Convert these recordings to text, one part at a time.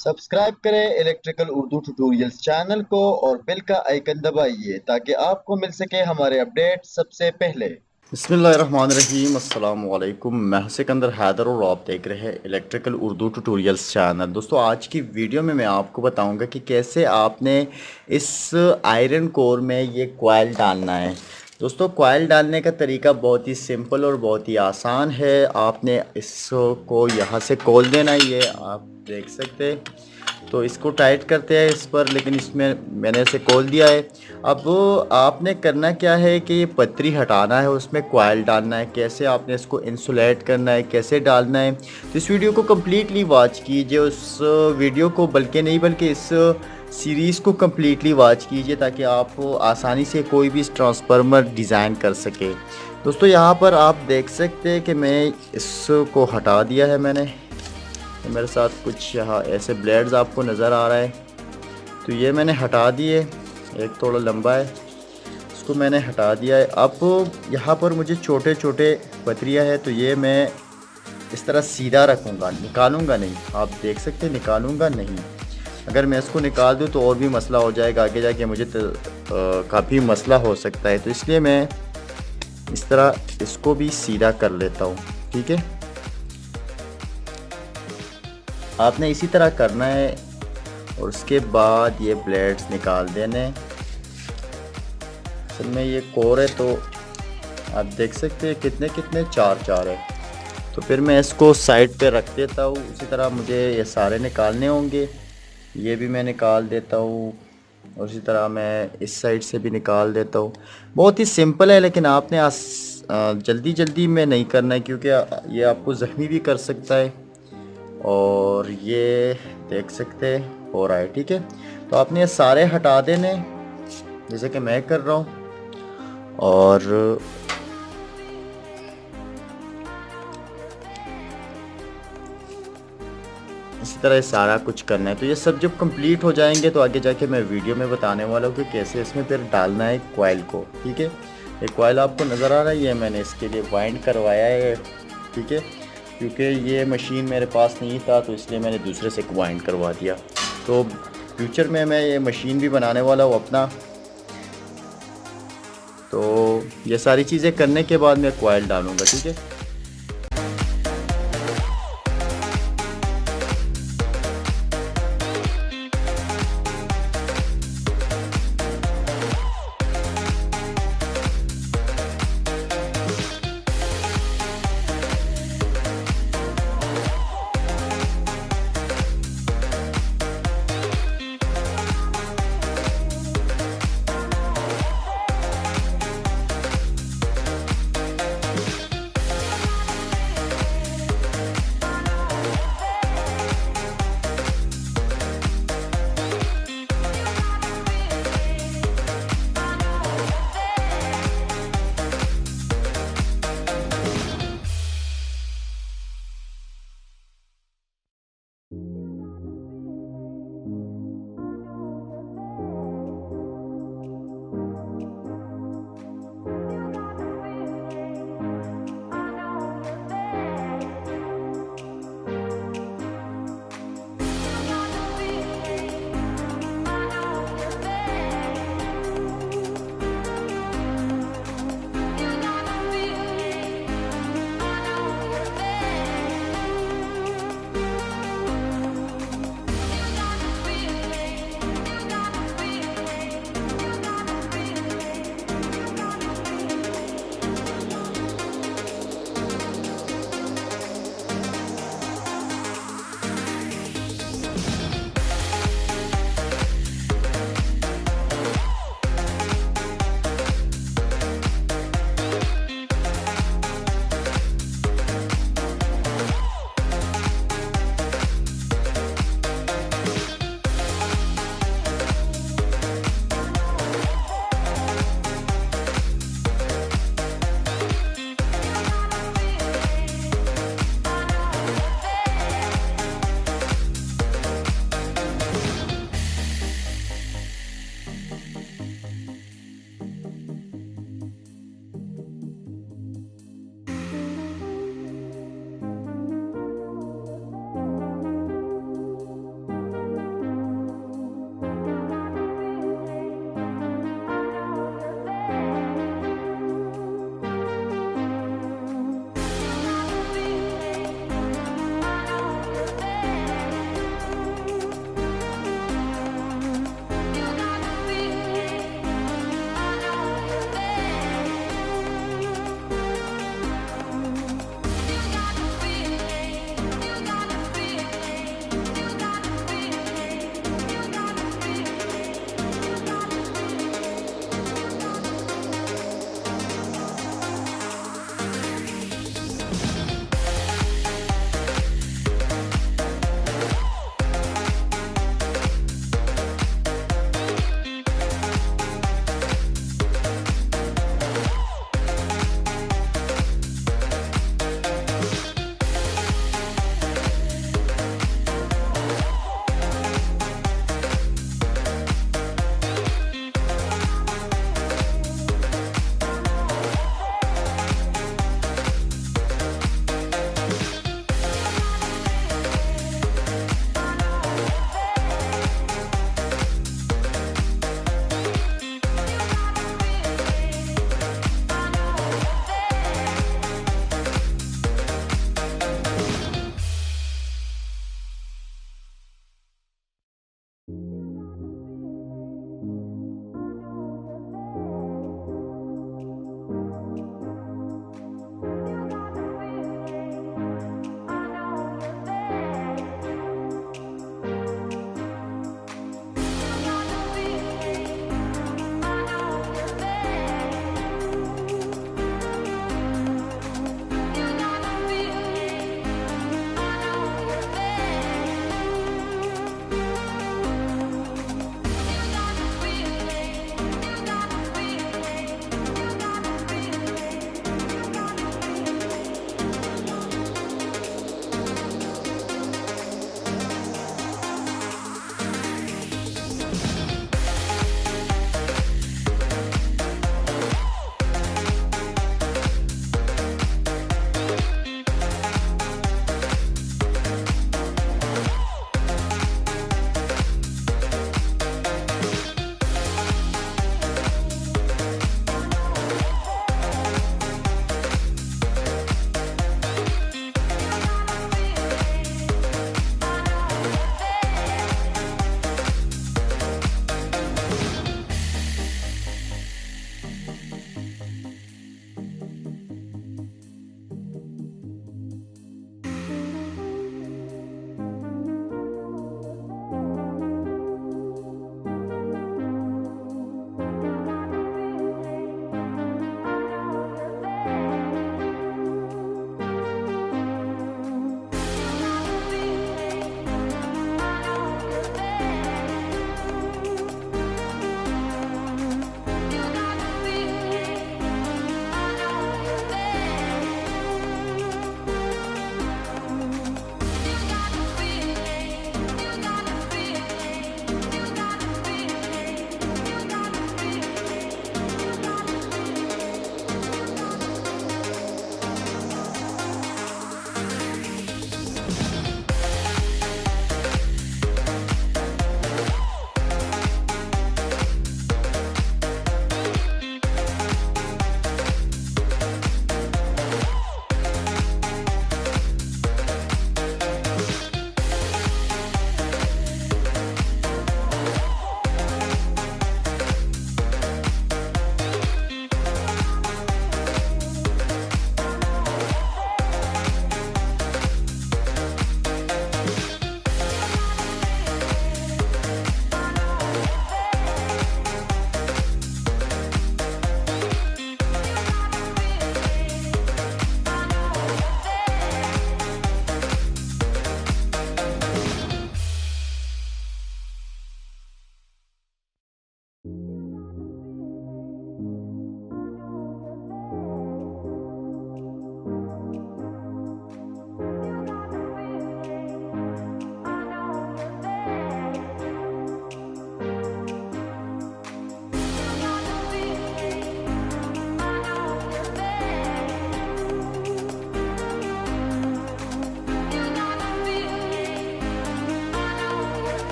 Subscribe करें electrical Urdu tutorials channel को और बेल का आइकन दबाइए ताकि आपको मिल सके हमारे अपडेट सबसे पहले। बिस्मिल्लाहिर्रहमानिर्रहीम, अस्सलाम वालेकुम। मैं सिकंदर हैदर और आप देख रहे हैं इलेक्ट्रिकल उर्दू ट्यूटोरियल्स चैनल। दोस्तों, आज की वीडियो में मैं आपको बताऊंगा कि कैसे आपने इस आयरन कोर में ये कॉइल डालना है। दोस्तों, कॉइल डालने का तरीका बहुत ही सिंपल और बहुत ही आसान है। आपने इसको यहाँ से खोल देना है, ये आप देख सकते हैं। तो इसको टाइट करते हैं इस पर, लेकिन इसमें मैंने इसे खोल दिया है। अब आपने करना क्या है कि ये पतरी हटाना है, उसमें कॉइल डालना है। कैसे आपने इसको इंसुलेट करना है, कैसे डालना है, तो इस वीडियो को कम्प्लीटली वॉच कीजिए। उस वीडियो को बल्कि नहीं बल्कि इस सीरीज़ को कम्प्लीटली वॉच कीजिए ताकि आप आसानी से कोई भी ट्रांसफार्मर डिज़ाइन कर सके। दोस्तों, यहाँ पर आप देख सकते हैं कि मैं इसको हटा दिया है मैंने। तो मेरे साथ कुछ यहाँ ऐसे ब्लेड्स आपको नज़र आ रहा है, तो ये मैंने हटा दिए। एक थोड़ा लंबा है, इसको मैंने हटा दिया है। अब यहाँ पर मुझे छोटे छोटे पतरियाँ है, तो ये मैं इस तरह सीधा रखूँगा, निकालूँगा नहीं। आप देख सकते हैं, निकालूँगा नहीं। अगर मैं इसको निकाल दूँ तो और भी मसला हो जाएगा, आगे जाके मुझे तो काफ़ी मसला हो सकता है। तो इसलिए मैं इस तरह इसको भी सीधा कर लेता हूँ। ठीक है, आपने इसी तरह करना है और उसके बाद ये ब्लेड्स निकाल देने। असल में ये कोर है, तो आप देख सकते हैं कितने कितने चार चार है। तो फिर मैं इसको साइड पे रख देता हूँ। उसी तरह मुझे ये सारे निकालने होंगे, ये भी मैं निकाल देता हूँ और उसी तरह मैं इस साइड से भी निकाल देता हूँ। बहुत ही सिंपल है, लेकिन आपने जल्दी जल्दी में नहीं करना है, क्योंकि ये आपको ज़ख्मी भी कर सकता है। और ये देख सकते हो रहा है। ठीक है, तो आपने ये सारे हटा देने जैसे कि मैं कर रहा हूँ, और इसी तरह ये सारा कुछ करना है। तो ये सब जब कंप्लीट हो जाएंगे तो आगे जाके मैं वीडियो में बताने वाला हूँ कि कैसे इसमें फिर डालना है कॉइल को। ठीक है, ये कॉइल आपको नज़र आ रहा है, ये मैंने इसके लिए वाइंड करवाया है। ठीक है, क्योंकि ये मशीन मेरे पास नहीं था, तो इसलिए मैंने दूसरे से वाइंड करवा दिया। तो फ्यूचर में मैं ये मशीन भी बनाने वाला हूँ अपना। तो ये सारी चीज़ें करने के बाद मैं कॉइल डालूँगा। ठीक है,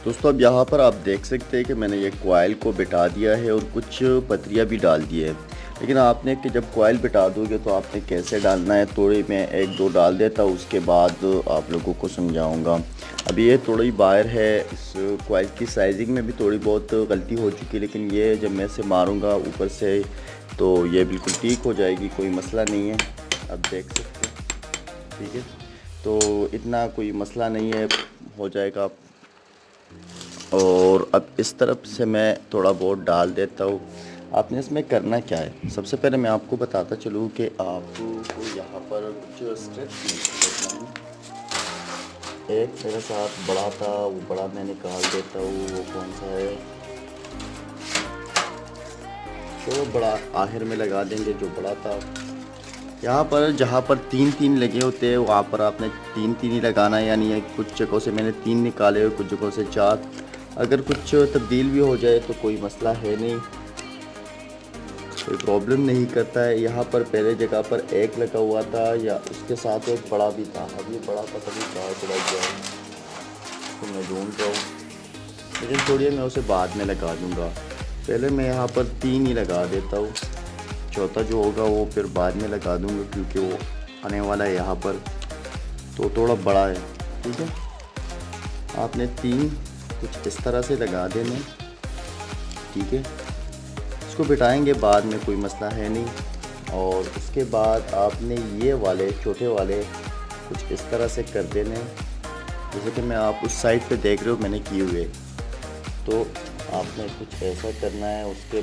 दोस्तों अब यहाँ पर आप देख सकते हैं कि मैंने ये कॉइल को बिठा दिया है और कुछ पतरियाँ भी डाल दी है। लेकिन आपने कि जब कॉइल बिठा दोगे तो आपने कैसे डालना है, थोड़ी मैं एक दो डाल देता हूँ, उसके बाद आप लोगों को समझाऊंगा। अभी ये थोड़ी बाहर है, इस कॉइल की साइजिंग में भी थोड़ी बहुत गलती हो चुकी है, लेकिन ये जब मैं इसे मारूंगा ऊपर से तो ये बिल्कुल ठीक हो जाएगी, कोई मसला नहीं है। अब देख सकते हैं, ठीक है, तो इतना कोई मसला नहीं है, हो जाएगा। और अब इस तरफ से मैं थोड़ा बहुत डाल देता हूँ। आपने इसमें करना क्या है, सबसे पहले मैं आपको बताता चलूँ कि आपको यहाँ पर कुछ स्ट्रेच करना है। एक मेरे साथ बड़ा था, वो बड़ा मैं निकाल देता हूँ। वो कौन सा है, तो बड़ा आखिर में लगा देंगे, जो बड़ा था। यहाँ पर जहाँ पर तीन तीन लगे होते हैं वहाँ पर आपने तीन तीन ही लगाना है, यानी कुछ जगहों से मैंने तीन निकाले और कुछ जगहों से चार। अगर कुछ तब्दील भी हो जाए तो कोई मसला है नहीं, कोई प्रॉब्लम नहीं करता है। यहाँ पर पहले जगह पर एक लगा हुआ था या उसके साथ एक बड़ा भी था। अब ये बड़ा था कभी कहाँ चला गया है तो मैं ढूंढ रहा हूँ, लेकिन थोड़ी मैं उसे बाद में लगा दूँगा। पहले मैं यहाँ पर तीन ही लगा देता हूँ, चौथा जो होगा वो फिर बाद में लगा दूँगा क्योंकि वो आने वाला है यहाँ पर, तो थोड़ा बड़ा है। ठीक है, आपने तीन कुछ इस तरह से लगा देने। ठीक है, इसको बिठाएंगे बाद में, कोई मसला है नहीं। और उसके बाद आपने ये वाले छोटे वाले कुछ इस तरह से कर देने, जैसे कि मैं आप उस साइड पे देख रहे हो मैंने किए हुए, तो आपने कुछ ऐसा करना है। उसके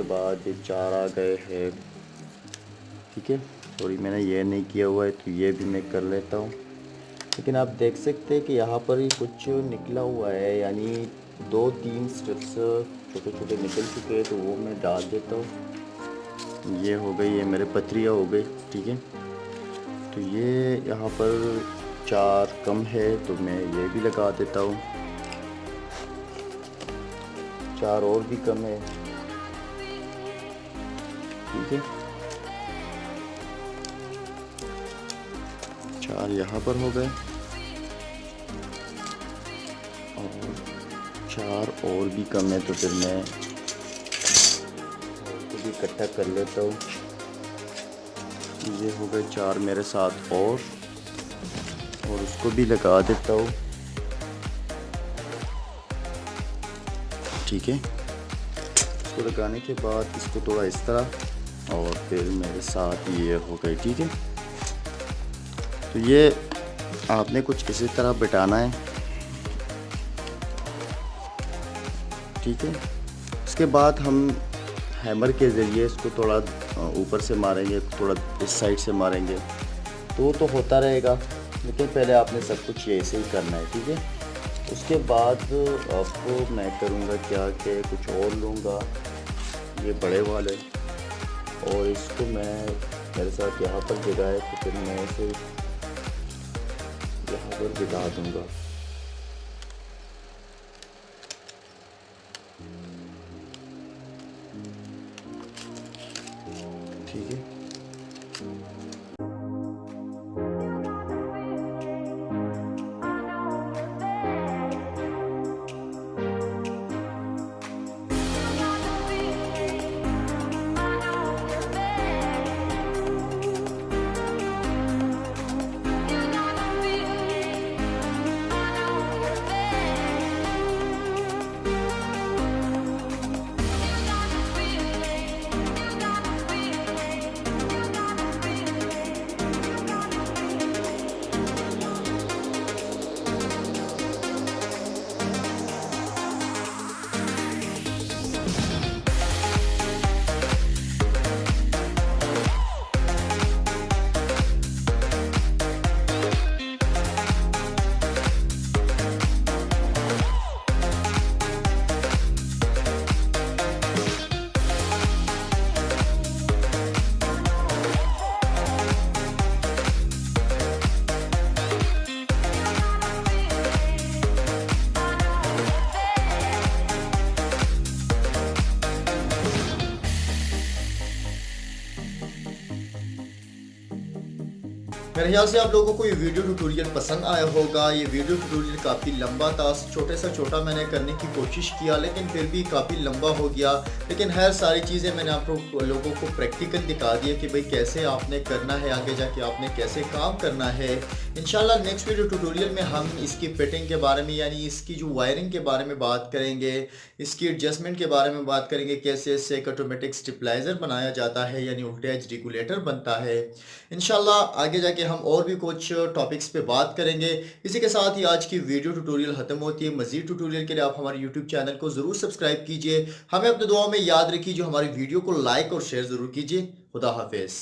बाद ये चार आ गए हैं। ठीक है, सॉरी मैंने ये नहीं किया हुआ है तो ये भी मैं कर लेता हूँ। लेकिन आप देख सकते हैं कि यहाँ पर ही कुछ निकला हुआ है, यानी दो तीन स्ट्रिप्स छोटे छोटे निकल चुके हैं, तो वो मैं डाल देता हूँ। ये हो गई, ये मेरे पथरियाँ हो गई। ठीक है, तो ये यहाँ पर चार कम है तो मैं ये भी लगा देता हूँ। चार और भी कम है। ठीक है, चार यहाँ पर हो गए और चार और भी कम है, तो फिर मैं इसको भी इकट्ठा कर लेता हूँ। ये हो गए चार मेरे साथ और उसको भी लगा देता हूँ। ठीक है, इसको लगाने के बाद इसको थोड़ा इस तरह और फिर मेरे साथ ये हो गए। ठीक है, तो ये आपने कुछ इसी तरह बिठाना है। ठीक है, इसके बाद हम हैमर के ज़रिए इसको थोड़ा ऊपर से मारेंगे, थोड़ा इस साइड से मारेंगे, तो होता रहेगा। लेकिन पहले आपने सब कुछ ये ऐसे ही करना है। ठीक है, उसके बाद आपको मैं करूँगा क्या कि कुछ और लूँगा, ये बड़े वाले, और इसको मैं मेरे साथ यहाँ पर जगह है तो फिर मैं इसे यहाँ पर बिठा दूँगा। ठीक है, मेरे ख्याल से आप लोगों को ये वीडियो ट्यूटोरियल पसंद आया होगा। ये वीडियो ट्यूटोरियल काफ़ी लंबा था, छोटे से छोटा मैंने करने की कोशिश किया लेकिन फिर भी काफ़ी लंबा हो गया। लेकिन हर सारी चीज़ें मैंने आप लोगों को प्रैक्टिकल दिखा दिया कि भाई कैसे आपने करना है, आगे जाके आपने कैसे काम करना है। इंशाल्लाह नेक्स्ट वीडियो ट्यूटोरियल में हम इसकी फिटिंग के बारे में यानी इसकी जो वायरिंग के बारे में बात करेंगे, इसकी एडजस्टमेंट के बारे में बात करेंगे, कैसे इससे एक ऑटोमेटिक स्टेबलाइज़र बनाया जाता है यानी वोल्टेज रेगुलेटर बनता है। इंशाल्लाह आगे जाके हम और भी कुछ टॉपिक्स पे बात करेंगे। इसी के साथ ही आज की वीडियो ट्यूटोरियल ख़त्म होती है। मज़ीद ट्यूटोरियल के लिए आप हमारे यूट्यूब चैनल को ज़रूर सब्सक्राइब कीजिए। हमें अपने दुआओं में याद रखिए, जो हमारी वीडियो को लाइक और शेयर ज़रूर कीजिए। खुदा हाफिज़।